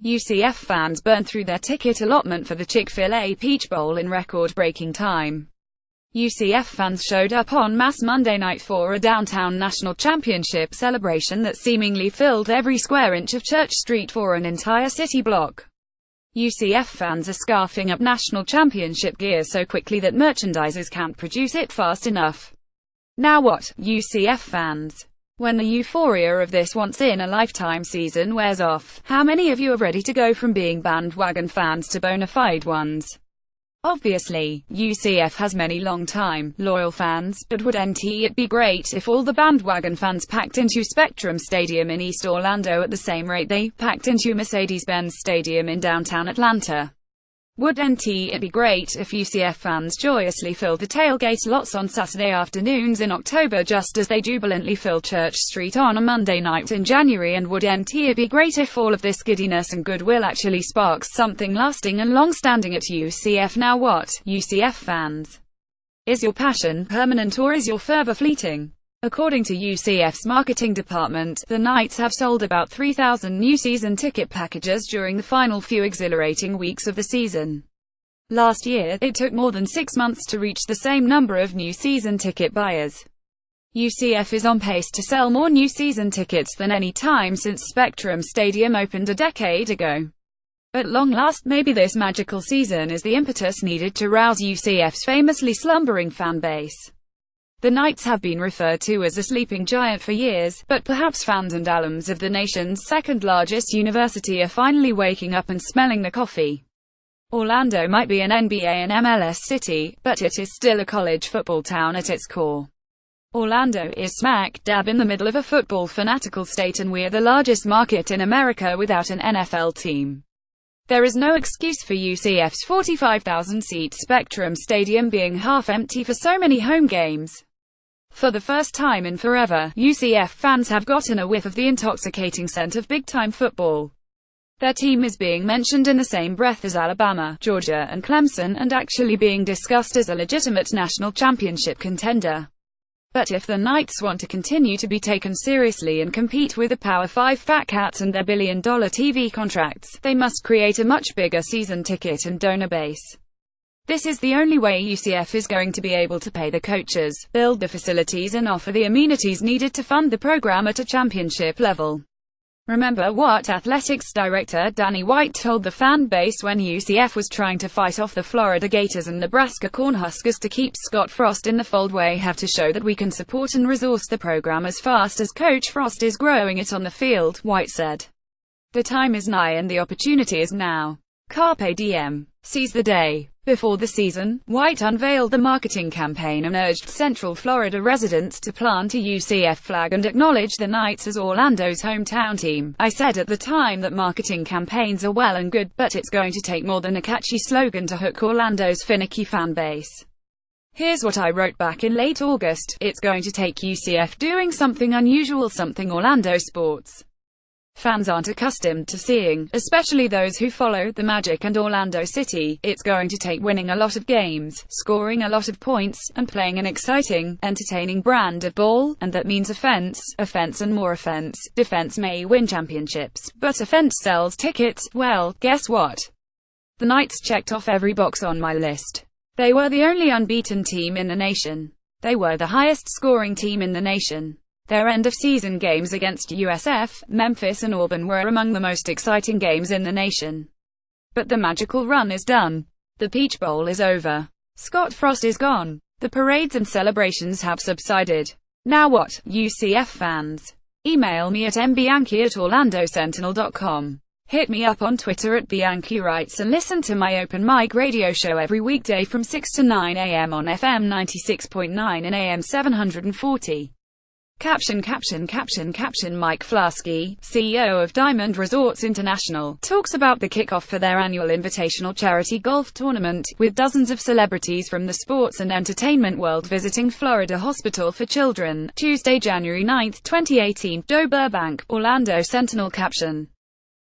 UCF fans burned through their ticket allotment for the Chick-fil-A Peach Bowl in record-breaking time. UCF fans showed up en masse Monday night for a downtown national championship celebration that seemingly filled every square inch of Church Street for an entire city block. UCF fans are scarfing up national championship gear so quickly that merchandisers can't produce it fast enough. Now what, UCF fans? When the euphoria of this once-in-a-lifetime season wears off, how many of you are ready to go from being bandwagon fans to bona fide ones? Obviously, UCF has many long-time, loyal fans, but wouldn't it be great if all the bandwagon fans packed into Spectrum Stadium in East Orlando at the same rate they packed into Mercedes-Benz Stadium in downtown Atlanta? Wouldn't it be great if UCF fans joyously filled the tailgate lots on Saturday afternoons in October just as they jubilantly fill Church Street on a Monday night in January? And wouldn't it be great if all of this giddiness and goodwill actually sparks something lasting and long-standing at UCF? Now what, UCF fans? Is your passion permanent or is your fervor fleeting? According to UCF's marketing department, the Knights have sold about 3,000 new season ticket packages during the final few exhilarating weeks of the season. Last year, it took more than 6 months to reach the same number of new season ticket buyers. UCF is on pace to sell more new season tickets than any time since Spectrum Stadium opened a decade ago. At long last, maybe this magical season is the impetus needed to rouse UCF's famously slumbering fan base. The Knights have been referred to as a sleeping giant for years, but perhaps fans and alums of the nation's second-largest university are finally waking up and smelling the coffee. Orlando might be an NBA and MLS city, but it is still a college football town at its core. Orlando is smack dab in the middle of a football-fanatical state, and we're the largest market in America without an NFL team. There is no excuse for UCF's 45,000-seat Spectrum Stadium being half empty for so many home games. For the first time in forever, UCF fans have gotten a whiff of the intoxicating scent of big-time football. Their team is being mentioned in the same breath as Alabama, Georgia, and Clemson, and actually being discussed as a legitimate national championship contender. But if the Knights want to continue to be taken seriously and compete with the Power 5 Fat Cats and their billion-dollar TV contracts, they must create a much bigger season ticket and donor base. This is the only way UCF is going to be able to pay the coaches, build the facilities and offer the amenities needed to fund the program at a championship level. Remember what athletics director Danny White told the fan base when UCF was trying to fight off the Florida Gators and Nebraska Cornhuskers to keep Scott Frost in the fold? We have to show that we can support and resource the program as fast as Coach Frost is growing it on the field, White said. The time is nigh and the opportunity is now. Carpe diem. Seize the day. Before the season, White unveiled the marketing campaign and urged Central Florida residents to plant a UCF flag and acknowledge the Knights as Orlando's hometown team. I said at the time that marketing campaigns are well and good, but it's going to take more than a catchy slogan to hook Orlando's finicky fan base. Here's what I wrote back in late August: it's going to take UCF doing something unusual, something Orlando sports fans aren't accustomed to seeing, especially those who follow the Magic and Orlando City. It's going to take winning a lot of games, scoring a lot of points, and playing an exciting, entertaining brand of ball, and that means offense and more offense. Defense may win championships, but offense sells tickets. Well, guess what? The Knights checked off every box on my list. They were the only unbeaten team in the nation. They were the highest scoring team in the nation. Their end-of-season games against UCF, Memphis and Auburn were among the most exciting games in the nation. But the magical run is done. The Peach Bowl is over. Scott Frost is gone. The parades and celebrations have subsided. Now what, UCF fans? Email me at mbianchi@orlandosentinel.com. Hit me up on Twitter at BianchiWrites and listen to my open mic radio show every weekday from 6 to 9 a.m. on FM 96.9 and AM 740. Caption Mike Flasky, CEO of Diamond Resorts International, talks about the kickoff for their annual invitational charity golf tournament, with dozens of celebrities from the sports and entertainment world visiting Florida Hospital for Children, Tuesday, January 9, 2018. Joe Burbank, Orlando Sentinel. Caption.